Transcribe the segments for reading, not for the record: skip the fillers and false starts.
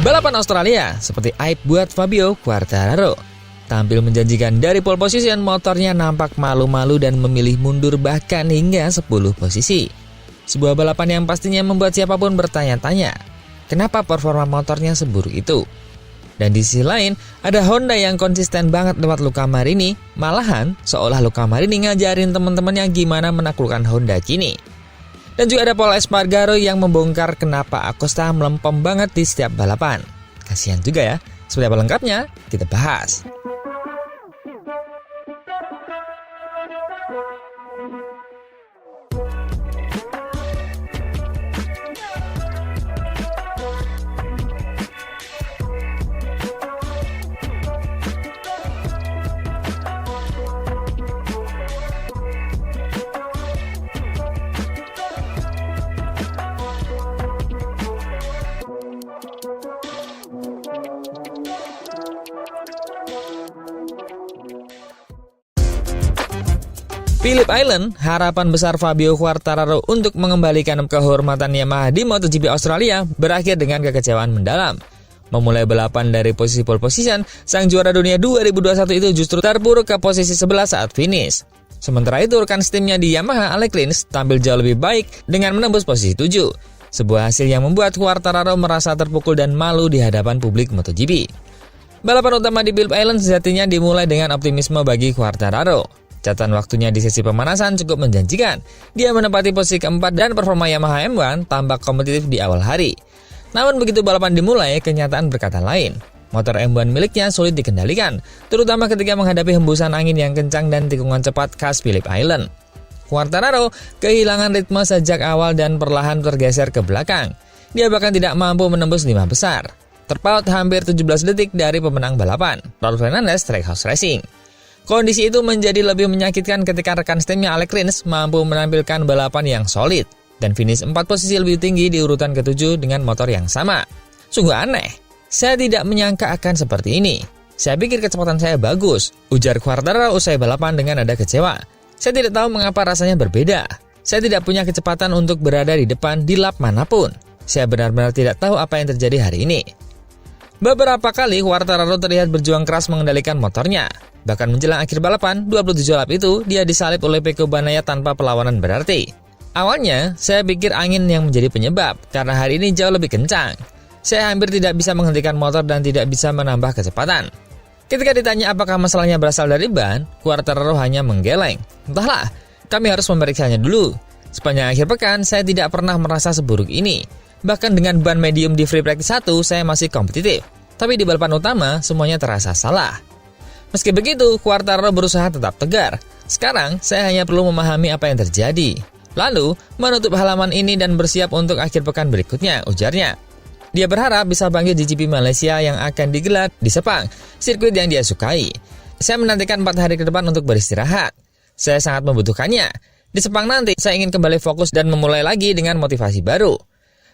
Balapan Australia seperti aib buat Fabio Quartararo. Tampil menjanjikan dari pole position, motornya nampak malu-malu dan memilih mundur bahkan hingga 10 posisi. Sebuah balapan yang pastinya membuat siapapun bertanya-tanya, kenapa performa motornya seburuk itu? Dan di sisi lain, ada Honda yang konsisten banget lewat Luca Marini. Malahan, seolah Luca Marini ngajarin teman-temannya gimana menaklukkan Honda kini. Dan juga ada Pol Espargaro yang membongkar kenapa Acosta melempem banget di setiap balapan. Kasihan juga ya. Seperti apa lengkapnya, kita bahas. Phillip Island, harapan besar Fabio Quartararo untuk mengembalikan kehormatan Yamaha di MotoGP Australia berakhir dengan kekecewaan mendalam. Memulai balapan dari posisi pole position, sang juara dunia 2021 itu justru terpuruk ke posisi 11 saat finish. Sementara itu rekan setimnya di Yamaha, Alex Rins, tampil jauh lebih baik dengan menembus posisi 7. Sebuah hasil yang membuat Quartararo merasa terpukul dan malu di hadapan publik MotoGP. Balapan utama di Phillip Island sejatinya dimulai dengan optimisme bagi Quartararo. Catatan waktunya di sesi pemanasan cukup menjanjikan. Dia menempati posisi keempat dan performa Yamaha M1 tampak kompetitif di awal hari. Namun begitu balapan dimulai, kenyataan berkata lain. Motor M1 miliknya sulit dikendalikan, terutama ketika menghadapi hembusan angin yang kencang dan tikungan cepat khas Phillip Island. Quartararo kehilangan ritme sejak awal dan perlahan tergeser ke belakang. Dia bahkan tidak mampu menembus 5 besar. Terpaut hampir 17 detik dari pemenang balapan, Raul Fernandez Trackhouse Racing. Kondisi itu menjadi lebih menyakitkan ketika rekan setimnya Alex Rins mampu menampilkan balapan yang solid dan finish 4 posisi lebih tinggi di urutan ke-7 dengan motor yang sama. Sungguh aneh, saya tidak menyangka akan seperti ini. Saya pikir kecepatan saya bagus, ujar Quartararo usai balapan dengan nada kecewa. Saya tidak tahu mengapa rasanya berbeda. Saya tidak punya kecepatan untuk berada di depan di lap manapun. Saya benar-benar tidak tahu apa yang terjadi hari ini. Beberapa kali Quartararo terlihat berjuang keras mengendalikan motornya. Bahkan menjelang akhir balapan, 27 lap itu, dia disalip oleh Pecco Bagnaia tanpa perlawanan berarti. Awalnya, saya pikir angin yang menjadi penyebab, karena hari ini jauh lebih kencang. Saya hampir tidak bisa menghentikan motor dan tidak bisa menambah kecepatan. Ketika ditanya apakah masalahnya berasal dari ban, Quartararo hanya menggeleng. Entahlah, kami harus memeriksanya dulu. Sepanjang akhir pekan, saya tidak pernah merasa seburuk ini. Bahkan dengan ban medium di free practice 1, saya masih kompetitif. Tapi di balapan utama, semuanya terasa salah. Meski begitu, Quartararo berusaha tetap tegar. Sekarang, saya hanya perlu memahami apa yang terjadi. Lalu, menutup halaman ini dan bersiap untuk akhir pekan berikutnya, ujarnya. Dia berharap bisa bangkit di GP Malaysia yang akan digelar di Sepang, sirkuit yang dia sukai. Saya menantikan 4 hari ke depan untuk beristirahat. Saya sangat membutuhkannya. Di Sepang nanti, saya ingin kembali fokus dan memulai lagi dengan motivasi baru.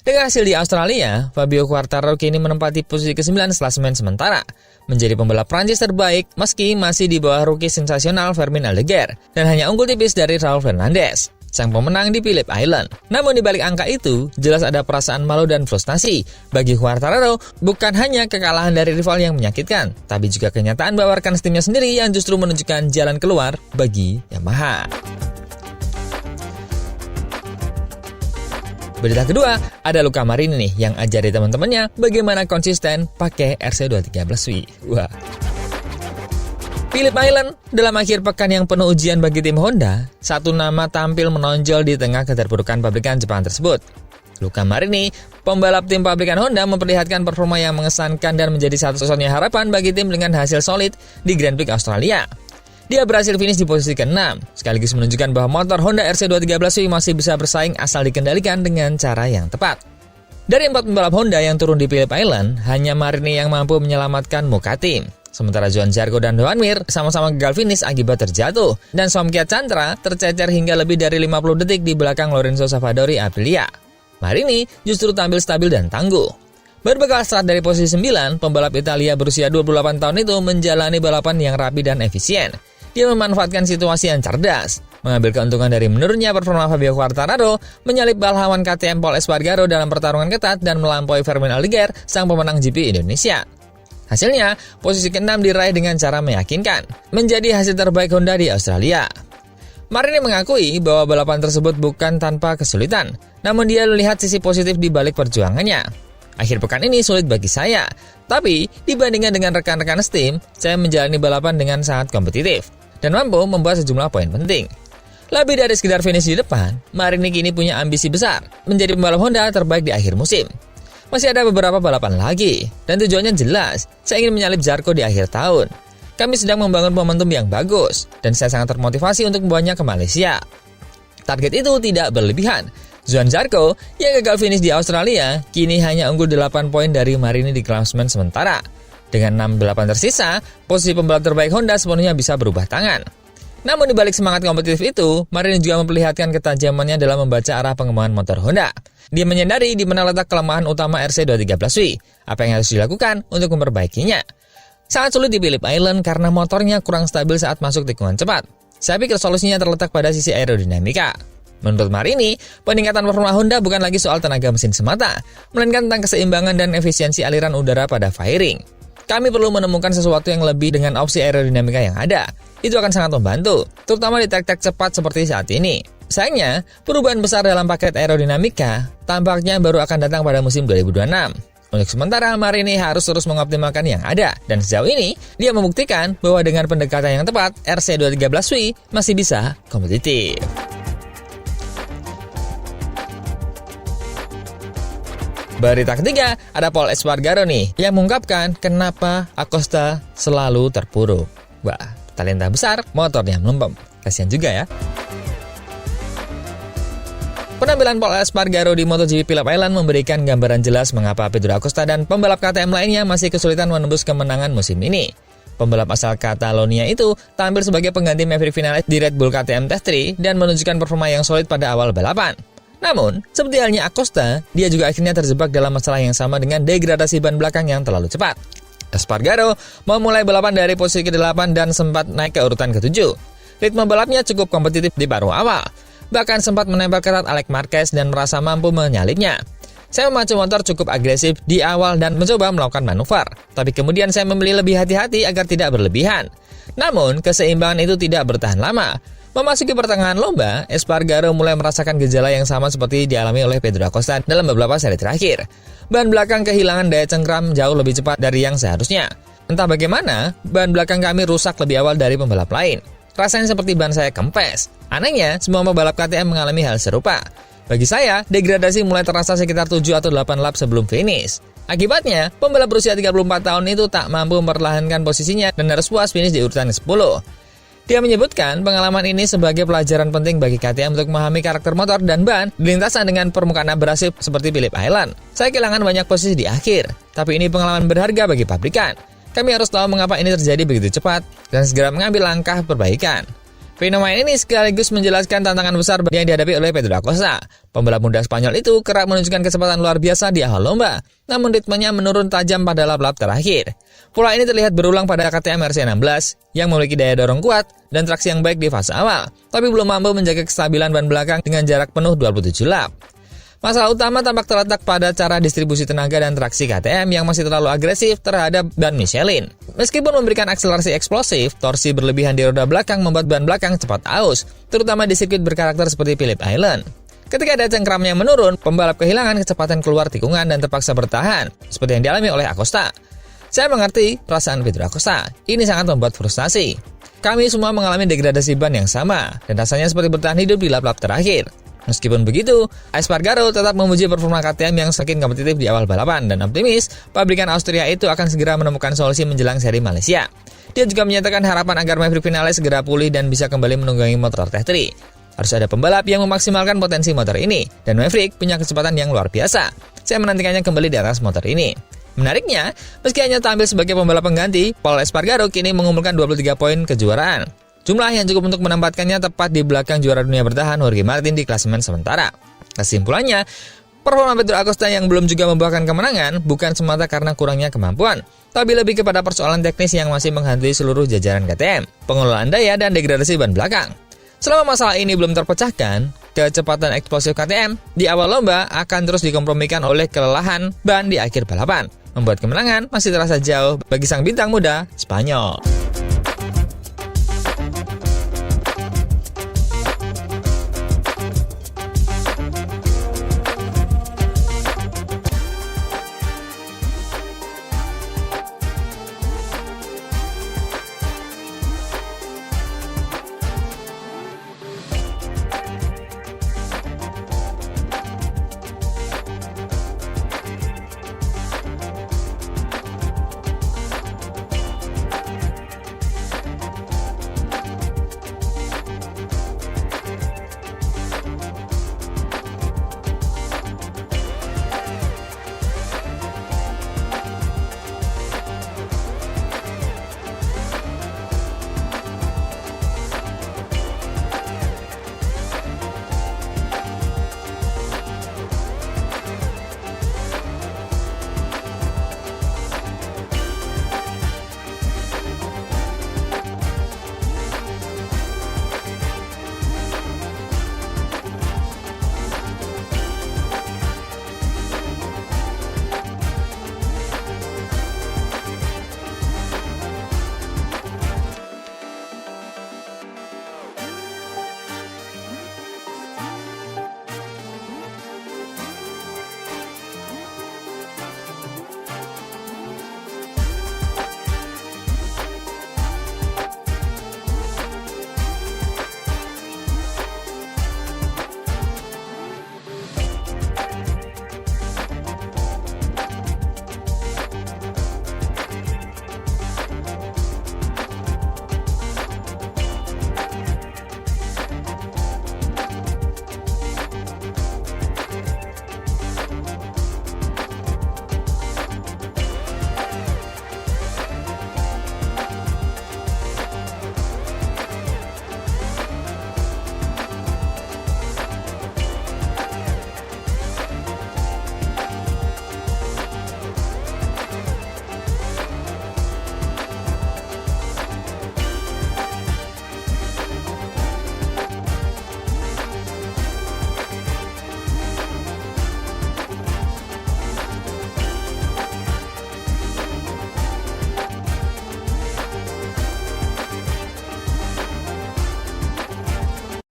Dengan hasil di Australia, Fabio Quartararo kini menempati posisi ke-9 klasemen sementara, menjadi pembalap Prancis terbaik meski masih di bawah rookie sensasional Fermin Aldeguer dan hanya unggul tipis dari Raul Fernandez, sang pemenang di Phillip Island. Namun di balik angka itu, jelas ada perasaan malu dan frustasi. Bagi Quartararo, bukan hanya kekalahan dari rival yang menyakitkan, tapi juga kenyataan bahwa rekan setimnya sendiri yang justru menunjukkan jalan keluar bagi Yamaha. Berita kedua, ada Luca Marini nih yang ajari teman-temannya bagaimana konsisten pakai RC213W. Wah. Phillip Island dalam akhir pekan yang penuh ujian bagi tim Honda, satu nama tampil menonjol di tengah keterpurukan pabrikan Jepang tersebut. Luca Marini, pembalap tim pabrikan Honda, memperlihatkan performa yang mengesankan dan menjadi satu-satunya harapan bagi tim dengan hasil solid di Grand Prix Australia. Dia berhasil finish di posisi ke-6, sekaligus menunjukkan bahwa motor Honda RC213W masih bisa bersaing asal dikendalikan dengan cara yang tepat. Dari 4 pembalap Honda yang turun di Phillip Island, hanya Marini yang mampu menyelamatkan muka tim. Sementara Johan Zarco dan Joan Mir sama-sama gagal finish akibat terjatuh, dan Somkia Chantra tercecer hingga lebih dari 50 detik di belakang Lorenzo Savadori Aprilia. Marini justru tampil stabil dan tangguh. Berbekal start dari posisi 9, pembalap Italia berusia 28 tahun itu menjalani balapan yang rapi dan efisien. Dia memanfaatkan situasi yang cerdas. Mengambil keuntungan dari menurunnya performa Fabio Quartararo, menyalip balhawan KTM Pol Espargaro dalam pertarungan ketat dan melampaui Fermin Aldiger, sang pemenang GP Indonesia. Hasilnya, posisi ke-6 diraih dengan cara meyakinkan, menjadi hasil terbaik Honda di Australia. Marini mengakui bahwa balapan tersebut bukan tanpa kesulitan, namun dia melihat sisi positif di balik perjuangannya. Akhir pekan ini sulit bagi saya, tapi dibandingkan dengan rekan-rekan setim, saya menjalani balapan dengan sangat kompetitif dan mampu membuat sejumlah poin penting. Lebih dari sekedar finish di depan, Marini kini punya ambisi besar, menjadi pembalap Honda terbaik di akhir musim. Masih ada beberapa balapan lagi, dan tujuannya jelas, saya ingin menyalip Zarco di akhir tahun. Kami sedang membangun momentum yang bagus, dan saya sangat termotivasi untuk membawanya ke Malaysia. Target itu tidak berlebihan. Johann Zarco, yang gagal finish di Australia, kini hanya unggul 8 poin dari Marini di klasemen sementara. Dengan 6 balapan tersisa, posisi pembalap terbaik Honda sepenuhnya bisa berubah tangan. Namun di balik semangat kompetitif itu, Marini juga memperlihatkan ketajamannya dalam membaca arah pengembangan motor Honda. Dia menyadari di mana letak kelemahan utama RC213V, apa yang harus dilakukan untuk memperbaikinya. Sangat sulit di Phillip Island karena motornya kurang stabil saat masuk tikungan cepat. Saya pikir solusinya terletak pada sisi aerodinamika. Menurut Marini, peningkatan performa Honda bukan lagi soal tenaga mesin semata, melainkan tentang keseimbangan dan efisiensi aliran udara pada firing. Kami perlu menemukan sesuatu yang lebih dengan opsi aerodinamika yang ada. Itu akan sangat membantu, terutama di trek-trek cepat seperti saat ini. Sayangnya, perubahan besar dalam paket aerodinamika tampaknya baru akan datang pada musim 2026. Untuk sementara, Marini harus terus mengoptimalkan yang ada. Dan sejauh ini, dia membuktikan bahwa dengan pendekatan yang tepat, RC213V masih bisa kompetitif. Berita ketiga, ada Pol Espargaro nih, yang mengungkapkan kenapa Acosta selalu terpuruk. Wah, talenta besar, motornya melempem. Kasian juga ya. Penampilan Pol Espargaro di MotoGP Phillip Island memberikan gambaran jelas mengapa Pedro Acosta dan pembalap KTM lainnya masih kesulitan menembus kemenangan musim ini. Pembalap asal Catalonia itu tampil sebagai pengganti Maverick Vinales di Red Bull KTM Test 3 dan menunjukkan performa yang solid pada awal balapan. Namun, seperti halnya Acosta, dia juga akhirnya terjebak dalam masalah yang sama dengan degradasi ban belakang yang terlalu cepat. Espargaro memulai balapan dari posisi ke-8 dan sempat naik ke urutan ke-7. Ritme balapnya cukup kompetitif di paruh awal, bahkan sempat menempel ketat Alex Marquez dan merasa mampu menyalipnya. Saya memacu motor cukup agresif di awal dan mencoba melakukan manuver, tapi kemudian saya memilih lebih hati-hati agar tidak berlebihan. Namun, keseimbangan itu tidak bertahan lama. Memasuki pertengahan lomba, Espargaro mulai merasakan gejala yang sama seperti dialami oleh Pedro Acosta dalam beberapa seri terakhir. Ban belakang kehilangan daya cengkram jauh lebih cepat dari yang seharusnya. Entah bagaimana, ban belakang kami rusak lebih awal dari pembalap lain. Rasanya seperti ban saya kempes. Anehnya, semua pembalap KTM mengalami hal serupa. Bagi saya, degradasi mulai terasa sekitar 7 atau 8 lap sebelum finish. Akibatnya, pembalap berusia 34 tahun itu tak mampu mempertahankan posisinya dan harus puas finish di urutan 10. Dia menyebutkan pengalaman ini sebagai pelajaran penting bagi KTM untuk memahami karakter motor dan ban di lintasan dengan permukaan abrasif seperti Phillip Island. Saya kehilangan banyak posisi di akhir, tapi ini pengalaman berharga bagi pabrikan. Kami harus tahu mengapa ini terjadi begitu cepat dan segera mengambil langkah perbaikan. Fenomena ini sekaligus menjelaskan tantangan besar yang dihadapi oleh Pedro Acosta. Pembalap muda Spanyol itu kerap menunjukkan kecepatan luar biasa di awal lomba, namun ritmenya menurun tajam pada lap-lap terakhir. Pola ini terlihat berulang pada KTM RC16 yang memiliki daya dorong kuat dan traksi yang baik di fase awal, tapi belum mampu menjaga kestabilan ban belakang dengan jarak penuh 27 lap. Masalah utama tampak terletak pada cara distribusi tenaga dan traksi KTM yang masih terlalu agresif terhadap ban Michelin. Meskipun memberikan akselerasi eksplosif, torsi berlebihan di roda belakang membuat ban belakang cepat aus, terutama di sirkuit berkarakter seperti Phillip Island. Ketika daya cengkramnya menurun, pembalap kehilangan kecepatan keluar tikungan dan terpaksa bertahan, seperti yang dialami oleh Acosta. Saya mengerti perasaan Pedro Acosta, ini sangat membuat frustasi. Kami semua mengalami degradasi ban yang sama, dan rasanya seperti bertahan hidup di lap-lap terakhir. Meskipun begitu, Espargaro tetap memuji performa KTM yang semakin kompetitif di awal balapan dan optimis pabrikan Austria itu akan segera menemukan solusi menjelang seri Malaysia. Dia juga menyatakan harapan agar Maverick Vinales segera pulih dan bisa kembali menunggangi motor Test 3. Harus ada pembalap yang memaksimalkan potensi motor ini, dan Maverick punya kecepatan yang luar biasa. Saya menantikannya kembali di atas motor ini. Menariknya, meski hanya tampil sebagai pembalap pengganti, Pol Espargaro kini mengumpulkan 23 poin kejuaraan. Jumlah yang cukup untuk menempatkannya tepat di belakang juara dunia bertahan Jorge Martin di klasemen sementara. Kesimpulannya, performa Pedro Acosta yang belum juga membuahkan kemenangan bukan semata karena kurangnya kemampuan, tapi lebih kepada persoalan teknis yang masih menghantui seluruh jajaran KTM, pengelolaan daya dan degradasi ban belakang. Selama masalah ini belum terpecahkan, kecepatan eksplosif KTM di awal lomba akan terus dikompromikan oleh kelelahan ban di akhir balapan, membuat kemenangan masih terasa jauh bagi sang bintang muda Spanyol.